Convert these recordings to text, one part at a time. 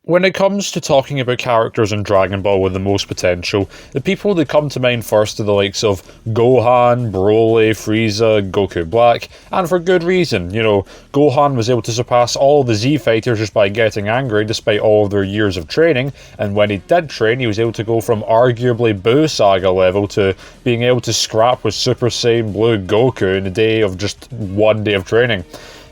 When it comes to talking about characters in Dragon Ball with the most potential, the people that come to mind first are the likes of Gohan, Broly, Frieza, Goku Black, and for good reason. Gohan was able to surpass all the Z fighters just by getting angry despite all of their years of training, and when he did train, he was able to go from arguably Buu Saga level to being able to scrap with Super Saiyan Blue Goku in a day of just one day of training.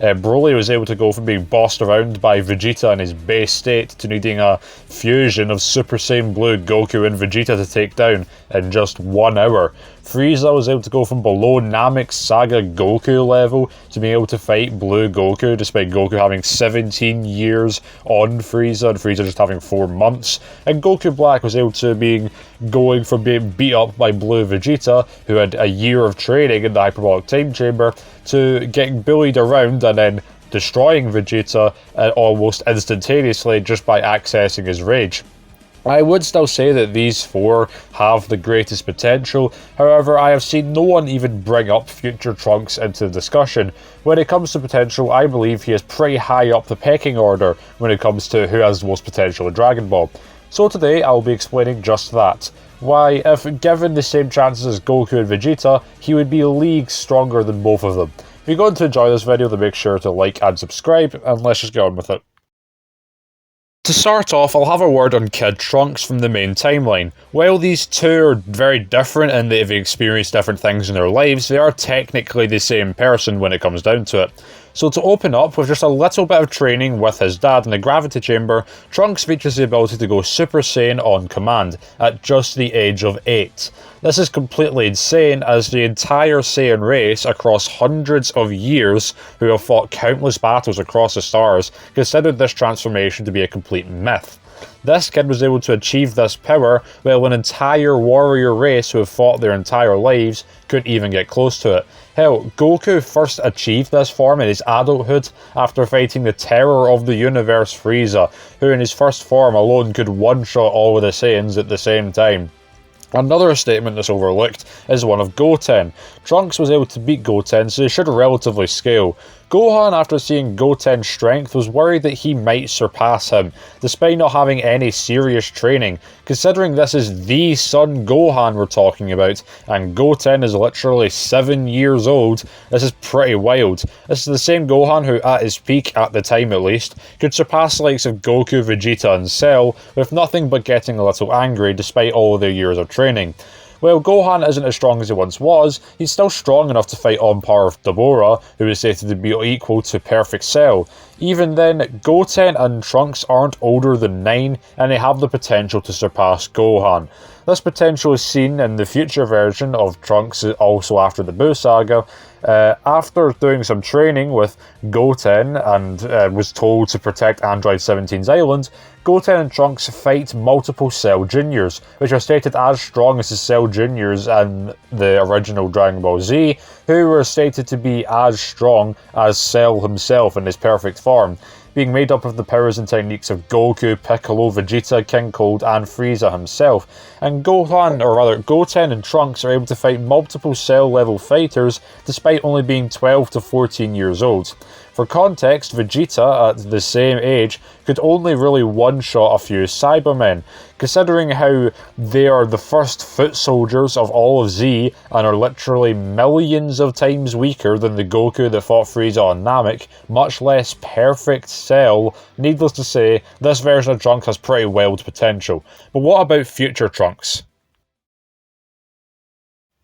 Broly was able to go from being bossed around by Vegeta in his base state to needing a fusion of Super Saiyan Blue Goku and Vegeta to take down in just 1 hour. Frieza was able to go from below Namek Saga Goku level to being able to fight Blue Goku despite Goku having 17 years on Frieza and Frieza just having 4 months. And Goku Black was able to going from being beat up by Blue Vegeta, who had a year of training in the Hyperbolic Time Chamber, to getting bullied around and then destroying Vegeta almost instantaneously just by accessing his rage. I would still say that these 4 have the greatest potential, however I have seen no one even bring up Future Trunks into the discussion. When it comes to potential, I believe he is pretty high up the pecking order when it comes to who has the most potential in Dragon Ball. So today I will be explaining just that. Why, if given the same chances as Goku and Vegeta, he would be leagues stronger than both of them. If you're going to enjoy this video, then make sure to like and subscribe, and let's just get on with it. To start off, I'll have a word on Kid Trunks from the main timeline. While these two are very different and they've experienced different things in their lives, they are technically the same person when it comes down to it. So to open up with just a little bit of training with his dad in the gravity chamber, Trunks features the ability to go Super Saiyan on command, at just the age of 8. This is completely insane, as the entire Saiyan race across hundreds of years, who have fought countless battles across the stars, considered this transformation to be a complete myth. This kid was able to achieve this power while an entire warrior race who have fought their entire lives couldn't even get close to it. Hell, Goku first achieved this form in his adulthood after fighting the terror of the universe Frieza, who in his first form alone could one-shot all of the Saiyans at the same time. Another statement that's overlooked is one of Goten. Trunks was able to beat Goten, so they should relatively scale. Gohan, after seeing Goten's strength, was worried that he might surpass him, despite not having any serious training. Considering this is the Son Gohan we're talking about, and Goten is literally 7 years old, this is pretty wild. This is the same Gohan who, at his peak, at the time at least, could surpass the likes of Goku, Vegeta and Cell, with nothing but getting a little angry despite all of their years of training. While Gohan isn't as strong as he once was, he's still strong enough to fight on par with Dabura, who is stated to be equal to Perfect Cell. Even then, Goten and Trunks aren't older than 9, and they have the potential to surpass Gohan. This potential is seen in the future version of Trunks, also after the Buu Saga. After doing some training with Goten and was told to protect Android 17's island, Goten and Trunks fight multiple Cell Juniors, which are stated as strong as the Cell Juniors in the original Dragon Ball Z, who were stated to be as strong as Cell himself in his perfect form, being made up of the powers and techniques of Goku, Piccolo, Vegeta, King Cold, and Frieza himself. And Goten and Trunks are able to fight multiple Cell level fighters despite only being 12 to 14 years old. For context, Vegeta, at the same age, could only really one-shot a few Cybermen. Considering how they are the first foot soldiers of all of Z and are literally millions of times weaker than the Goku that fought Frieza on Namek, much less perfect Cell, needless to say, this version of Trunks has pretty wild potential. But what about future Trunks?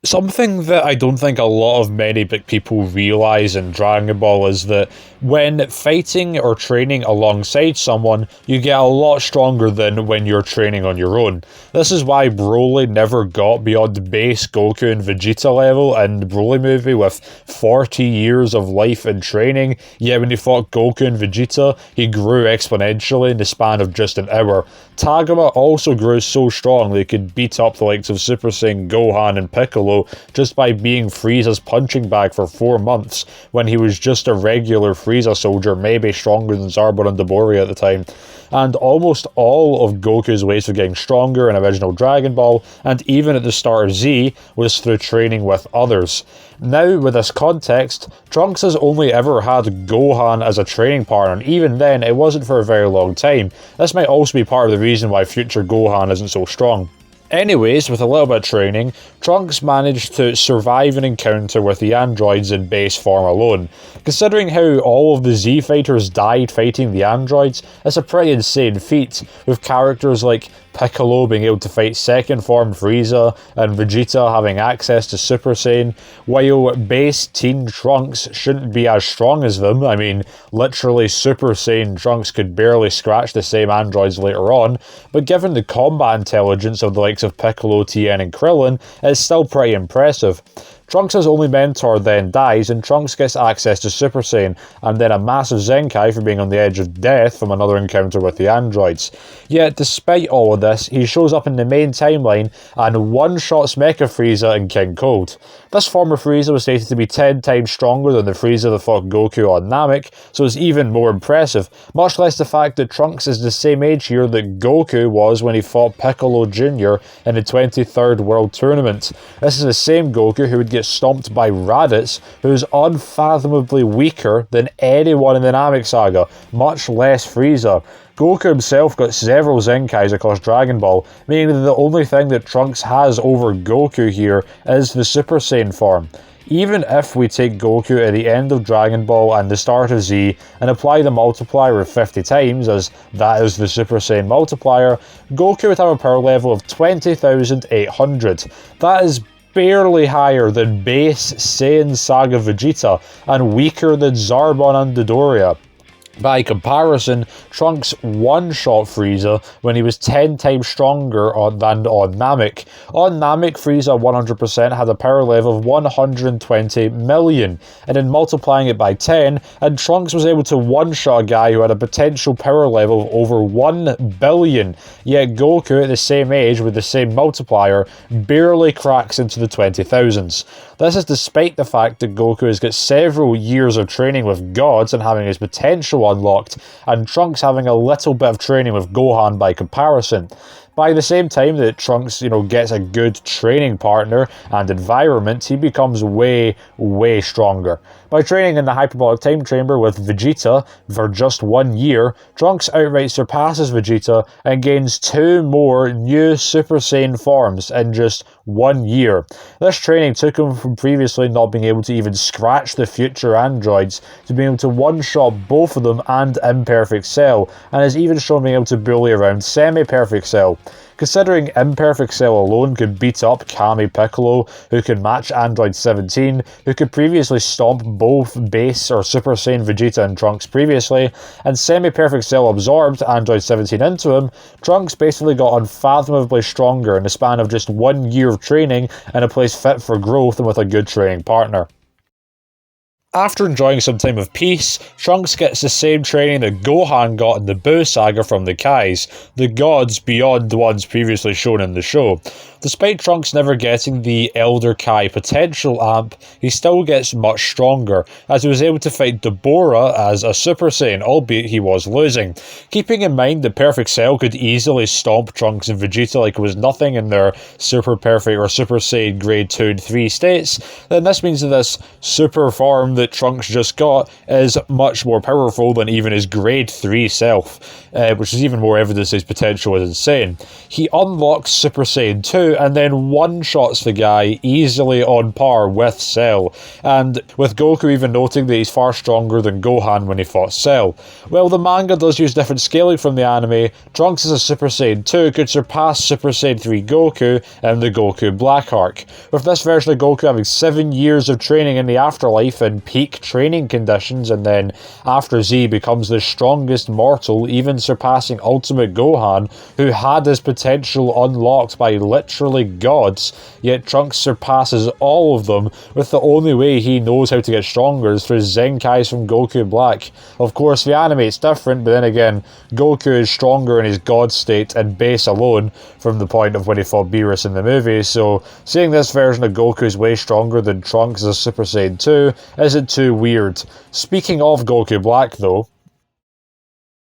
Something that I don't think a lot of many big people realise in Dragon Ball is that when fighting or training alongside someone, you get a lot stronger than when you're training on your own. This is why Broly never got beyond base Goku and Vegeta level in the Broly movie with 40 years of life and training, yet when he fought Goku and Vegeta, he grew exponentially in the span of just an hour. Tagoma also grew so strong that he could beat up the likes of Super Saiyan Gohan and Piccolo Piccolo just by being Frieza's punching bag for 4 months, when he was just a regular Frieza soldier, maybe stronger than Zarbon and Doboria at the time. And almost all of Goku's ways of getting stronger in original Dragon Ball, and even at the start of Z, was through training with others. Now, with this context, Trunks has only ever had Gohan as a training partner, and even then, it wasn't for a very long time. This might also be part of the reason why future Gohan isn't so strong. Anyways, with a little bit of training, Trunks managed to survive an encounter with the androids in base form alone. Considering how all of the Z fighters died fighting the androids, it's a pretty insane feat, with characters like Piccolo being able to fight second form Frieza, and Vegeta having access to Super Saiyan, while base teen Trunks shouldn't be as strong as them. I mean, literally Super Saiyan Trunks could barely scratch the same androids later on, but given the combat intelligence of the likes of Piccolo, Tien, and Krillin, it's still pretty impressive. Trunks' only mentor then dies, and Trunks gets access to Super Saiyan, and then a massive Zenkai for being on the edge of death from another encounter with the androids. Yet, despite all of this, he shows up in the main timeline and one-shots Mecha Frieza and King Cold. This form of Frieza was stated to be 10 times stronger than the Frieza that fought Goku on Namek, so it's even more impressive, much less the fact that Trunks is the same age here that Goku was when he fought Piccolo Jr. in the 23rd World Tournament. This is the same Goku who would get stomped by Raditz, who's unfathomably weaker than anyone in the Namek saga, much less Frieza. Goku himself got several Zenkais across Dragon Ball, meaning that the only thing that Trunks has over Goku here is the Super Saiyan form. Even if we take Goku at the end of Dragon Ball and the start of Z and apply the multiplier of 50 times, as that is the Super Saiyan multiplier, Goku would have a power level of 20,800. That is barely higher than base Saiyan Saga Vegeta, and weaker than Zarbon and Dodoria. By comparison, Trunks one-shot Frieza when he was 10 times stronger than on Namek. On Namek, Frieza 100% had a power level of 120 million, and in multiplying it by 10, and Trunks was able to one-shot a guy who had a potential power level of over 1 billion, yet Goku at the same age with the same multiplier barely cracks into the 20,000s. This is despite the fact that Goku has got several years of training with gods and having his potential unlocked, and Trunks having a little bit of training with Gohan by comparison. By the same time that Trunks, gets a good training partner and environment, he becomes way, way stronger. By training in the hyperbolic time chamber with Vegeta for just 1 year, Trunks outright surpasses Vegeta and gains 2 more new Super Saiyan forms in just 1 year. This training took him from previously not being able to even scratch the future androids to being able to one-shot both of them and Imperfect Cell, and has even shown being able to bully around Semi-Perfect Cell. Considering Imperfect Cell alone could beat up Kami Piccolo, who could match Android 17, who could previously stomp both base or Super Saiyan Vegeta and Trunks previously, and Semi-Perfect Cell absorbed Android 17 into him, Trunks basically got unfathomably stronger in the span of just 1 year of training in a place fit for growth and with a good training partner. After enjoying some time of peace, Trunks gets the same training that Gohan got in the Buu saga from the Kais, the gods beyond the ones previously shown in the show. Despite Trunks never getting the Elder Kai potential amp, he still gets much stronger, as he was able to fight Doboria as a Super Saiyan, albeit he was losing. Keeping in mind that Perfect Cell could easily stomp Trunks and Vegeta like it was nothing in their Super Perfect or Super Saiyan Grade 2 and 3 states, then this means that this super form that Trunks just got is much more powerful than even his Grade 3 self, which is even more evidence his potential is insane. He unlocks Super Saiyan 2 and then one-shots the guy easily on par with Cell, and with Goku even noting that he's far stronger than Gohan when he fought Cell. While the manga does use different scaling from the anime, Trunks as a Super Saiyan 2 could surpass Super Saiyan 3 Goku in the Goku Black arc, with this version of Goku having 7 years of training in the afterlife in peak training conditions, and then after Z becomes the strongest mortal, even surpassing Ultimate Gohan, who had his potential unlocked by literally gods, yet Trunks surpasses all of them, with the only way he knows how to get stronger is through Zenkais from Goku Black. Of course, the animate's different, but then again, Goku is stronger in his god state and base alone from the point of when he fought Beerus in the movie, so seeing this version of Goku is way stronger than Trunks as a Super Saiyan 2 isn't too weird. Speaking of Goku Black though,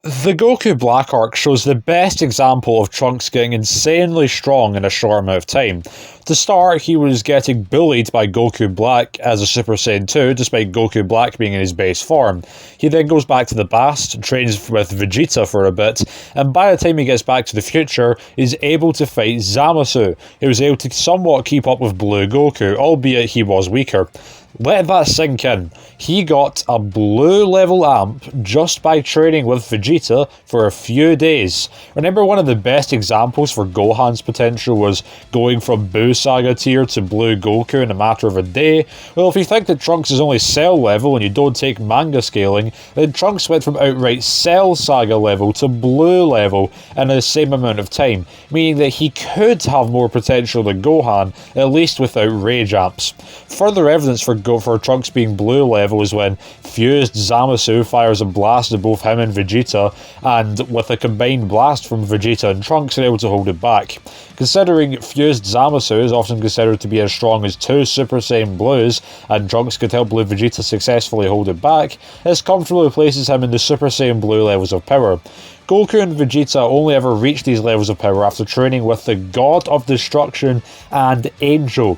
the Goku Black arc shows the best example of Trunks getting insanely strong in a short amount of time. To start, he was getting bullied by Goku Black as a Super Saiyan 2, despite Goku Black being in his base form. He then goes back to the past, trains with Vegeta for a bit, and by the time he gets back to the future, is able to fight Zamasu. He was able to somewhat keep up with Blue Goku, albeit he was weaker. Let that sink in. He got a blue level amp just by training with Vegeta for a few days. Remember, one of the best examples for Gohan's potential was going from Buu Saga tier to Blue Goku in a matter of a day? Well, if you think that Trunks is only Cell level and you don't take manga scaling, then Trunks went from outright Cell Saga level to Blue level in the same amount of time, meaning that he could have more potential than Gohan, at least without rage amps. Further evidence for Trunks being blue level is when fused Zamasu fires a blast at both him and Vegeta, and with a combined blast from Vegeta and Trunks, they're able to hold it back. Considering fused Zamasu is often considered to be as strong as 2 Super Saiyan Blues, and Trunks could help Blue Vegeta successfully hold it back, this comfortably places him in the Super Saiyan Blue levels of power. Goku and Vegeta only ever reached these levels of power after training with the God of Destruction and Angel,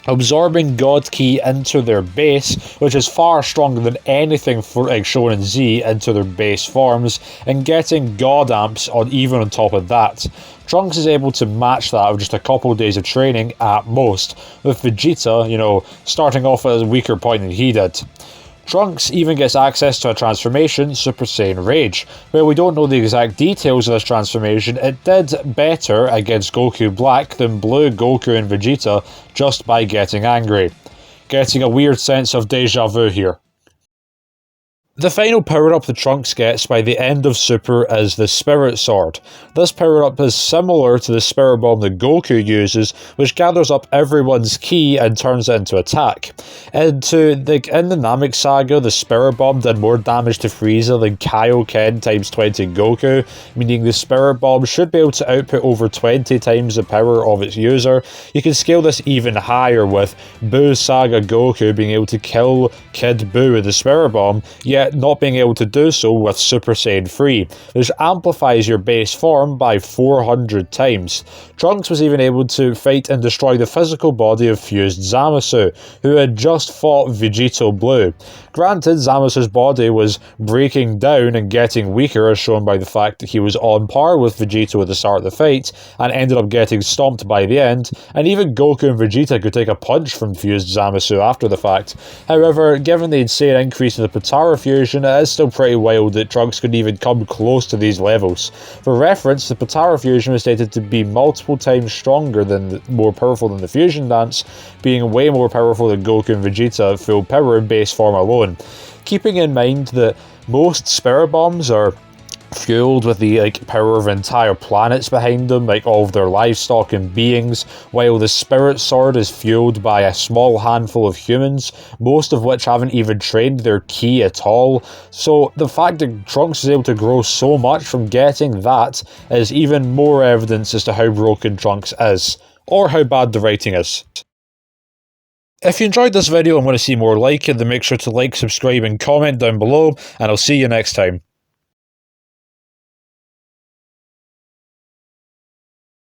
absorbing God Ki into their base, which is far stronger than anything shown in Z, into their base forms, and getting God amps even on top of that. Trunks is able to match that with just a couple of days of training at most, with Vegeta, starting off at a weaker point than he did. Trunks even gets access to a transformation, Super Saiyan Rage. While we don't know the exact details of this transformation, it did better against Goku Black than Blue Goku and Vegeta just by getting angry. Getting a weird sense of deja vu here. The final power-up the Trunks gets by the end of Super is the Spirit Sword. This power-up is similar to the Spirit Bomb that Goku uses, which gathers up everyone's ki and turns it into attack. In the Namek Saga, the Spirit Bomb did more damage to Frieza than Kaioken times 20 Goku, meaning the Spirit Bomb should be able to output over 20 times the power of its user. You can scale this even higher with Buu Saga Goku being able to kill Kid Buu with the Spirit Bomb, yet not being able to do so with Super Saiyan 3, which amplifies your base form by 400 times. Trunks was even able to fight and destroy the physical body of fused Zamasu, who had just fought Vegito Blue. Granted, Zamasu's body was breaking down and getting weaker, as shown by the fact that he was on par with Vegito at the start of the fight, and ended up getting stomped by the end, and even Goku and Vegeta could take a punch from fused Zamasu after the fact. However, given the insane increase in the Potara fusion, it is still pretty wild that Trunks could even come close to these levels. For reference, the Potara fusion was stated to be multiple times stronger more powerful than the fusion dance, being way more powerful than Goku and Vegeta at full power in base form alone. Keeping in mind that most Spirit Bombs are fueled with the power of entire planets behind them, all of their livestock and beings, while the Spirit Sword is fueled by a small handful of humans, most of which haven't even trained their ki at all. So the fact that Trunks is able to grow so much from getting that is even more evidence as to how broken Trunks is, or how bad the writing is. If you enjoyed this video and want to see more like it, then make sure to like, subscribe and comment down below, and I'll see you next time.